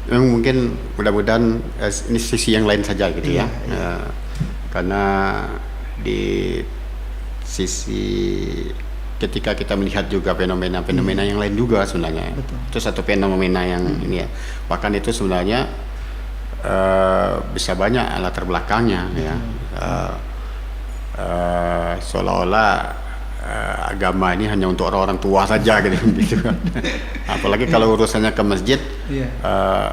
mungkin mudah-mudahan ini sisi yang lain saja gitu ya. Iya, iya. Karena di sisi ketika kita melihat juga fenomena-fenomena yang lain juga sebenarnya. Betul. Itu satu fenomena yang ini ya. Bahkan itu sebenarnya bisa banyak latar belakangnya ya. Seolah-olah agama ini hanya untuk orang-orang tua saja gitu, gitu kan. Apalagi kalau urusannya ke masjid, Iya.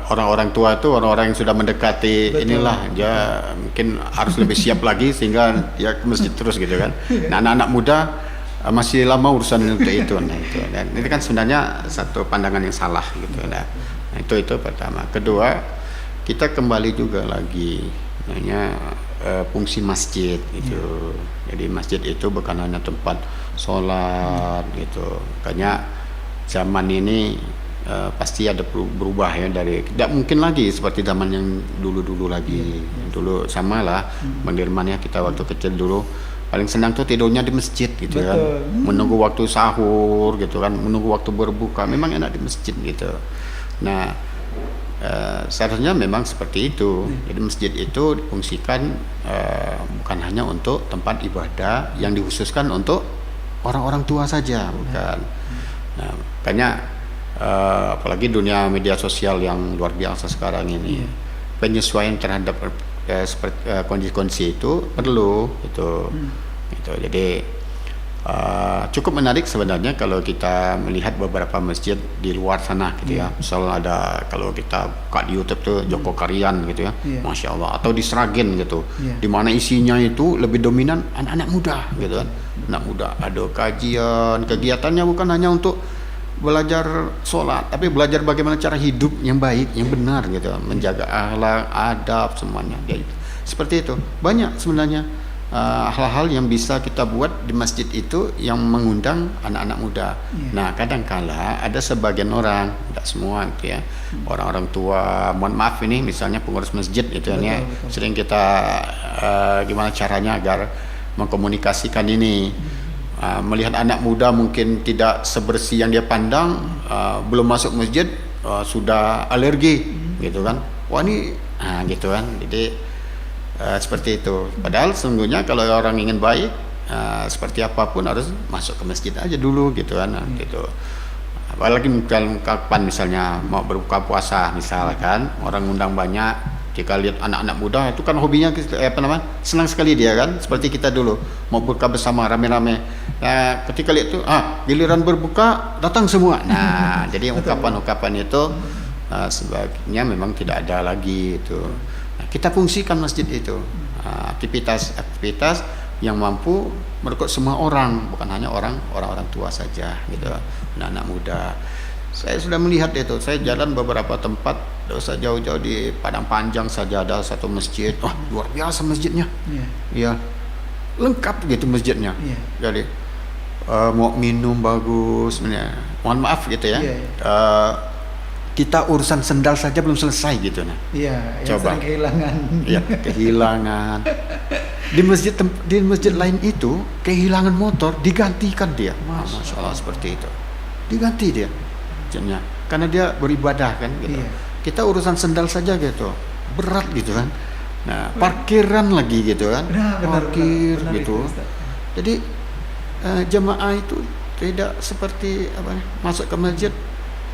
orang-orang tua itu orang-orang yang sudah mendekati Betul. inilah dia mungkin harus lebih siap lagi sehingga dia ke masjid terus gitu kan. Nah, anak-anak muda masih lama urusan untuk itu. Nah, itu. Dan ini kan sebenarnya satu pandangan yang salah gitu. Nah, itu pertama. Kedua, kita kembali juga lagi namanya fungsi masjid gitu. Jadi masjid itu bukan hanya tempat sholat gitu. Makanya zaman ini pasti ada berubah ya, dari tidak mungkin lagi seperti zaman yang dulu-dulu lagi. Dulu sama lah mendirmannya kita waktu kecil dulu paling senang tuh tidurnya di masjid gitu. Betul. Kan, menunggu waktu sahur gitu kan, menunggu waktu berbuka, memang enak di masjid gitu. Nah, seharusnya memang seperti itu. Jadi masjid itu difungsikan bukan hanya untuk tempat ibadah yang dikhususkan untuk orang-orang tua saja, bukan. Nah, makanya apalagi dunia media sosial yang luar biasa sekarang ini, penyesuaian terhadap kondisi-kondisi itu perlu itu. Jadi cukup menarik sebenarnya kalau kita melihat beberapa masjid di luar sana gitu ya. Misal ada, kalau kita buka di YouTube tuh Joko Karian gitu ya, Masya Allah, atau di Sragen gitu, di mana isinya itu lebih dominan anak-anak muda gitu kan. Anak muda, ada kajian, kegiatannya bukan hanya untuk belajar sholat, tapi belajar bagaimana cara hidup yang baik, yang benar gitu, menjaga akhlak, adab, semuanya gitu. Seperti itu. Banyak sebenarnya hal-hal yang bisa kita buat di masjid itu yang mengundang anak-anak muda. Nah, kadangkala ada sebagian orang, tidak semua gitu ya, orang-orang tua, mohon maaf ini misalnya pengurus masjid gitu ya, sering kita gimana caranya agar mengkomunikasikan ini. Melihat anak muda mungkin tidak sebersih yang dia pandang, belum masuk masjid sudah alergi gitu kan, wah ini gitu kan. Jadi seperti itu. Padahal sesungguhnya kalau orang ingin baik, seperti apapun harus masuk ke masjid aja dulu gitu kan. Gitu. Apalagi kapan misalnya mau berbuka puasa misalkan, orang undang banyak, jika lihat anak-anak muda itu kan hobinya senang sekali dia kan, seperti kita dulu mau buka bersama rame-rame. Nah, ketika lihat itu giliran berbuka datang semua. Nah, jadi ungkapan-ungkapan itu sebaiknya memang tidak ada lagi itu. Nah, kita fungsikan masjid itu aktivitas-aktivitas yang mampu merekrut semua orang, bukan hanya orang-orang tua saja gitu, anak-anak muda. Saya sudah melihat itu, saya jalan beberapa tempat, tidak usah jauh-jauh, di Padang Panjang saja ada satu masjid, luar biasa masjidnya, ya lengkap gitu masjidnya. Jadi mau minum bagus, mohon maaf gitu ya, kita urusan sendal saja belum selesai gitu. Nah, coba kehilangan. Ya, kehilangan. Di masjid lain itu kehilangan motor digantikan dia, Masya Allah, seperti itu, diganti dia. Karena dia beribadah kan gitu. Kita urusan sendal saja gitu berat gitu kan. Nah, parkiran lagi gitu kan, parkir gitu. Jadi jemaah itu tidak seperti masuk ke masjid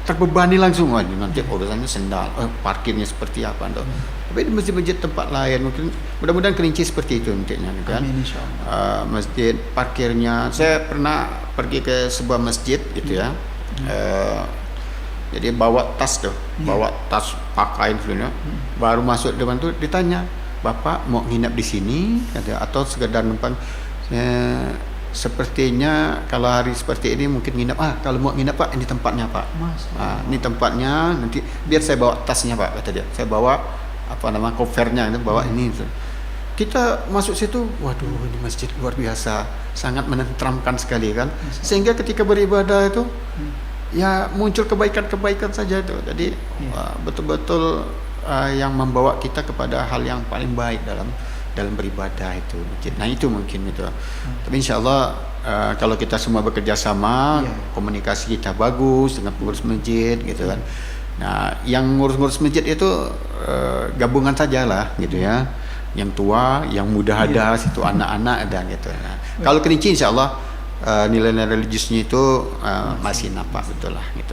terbebani langsung, nanti urusannya sendal, parkirnya seperti apa tuh. Tapi di masjid-masjid tempat lain mungkin, mudah-mudahan Kerinci seperti itu nantinya kan. Masjid parkirnya, saya pernah pergi ke sebuah masjid gitu ya. Jadi bawa tas pakaian sebenarnya, baru masuk depan tuh ditanya, Bapak mau nginap di sini atau sekedar numpang? Sepertinya kalau hari seperti ini mungkin nginap. Kalau mau nginap Pak, ini tempatnya Pak. Ini tempatnya, nanti biar saya bawa tasnya Pak, kata dia. Saya bawa kopernya itu, bawa ini. Kita masuk situ, waduh, ini masjid luar biasa, sangat menenteramkan sekali kan. Sehingga ketika beribadah itu ya muncul kebaikan-kebaikan saja itu. Jadi betul-betul yang membawa kita kepada hal yang paling baik dalam beribadah itu. Nah, itu mungkin itu. Tapi insya Allah kalau kita semua bekerja sama, komunikasi kita bagus dengan pengurus masjid gitu kan, Nah, yang ngurus-ngurus masjid itu gabungan sajalah gitu ya. Yang tua, yang muda ada, situ anak-anak ada gitu. Nah, kalau Kerinci insya Allah nilai-nilai religiusnya itu masih nampak betul lah gitu.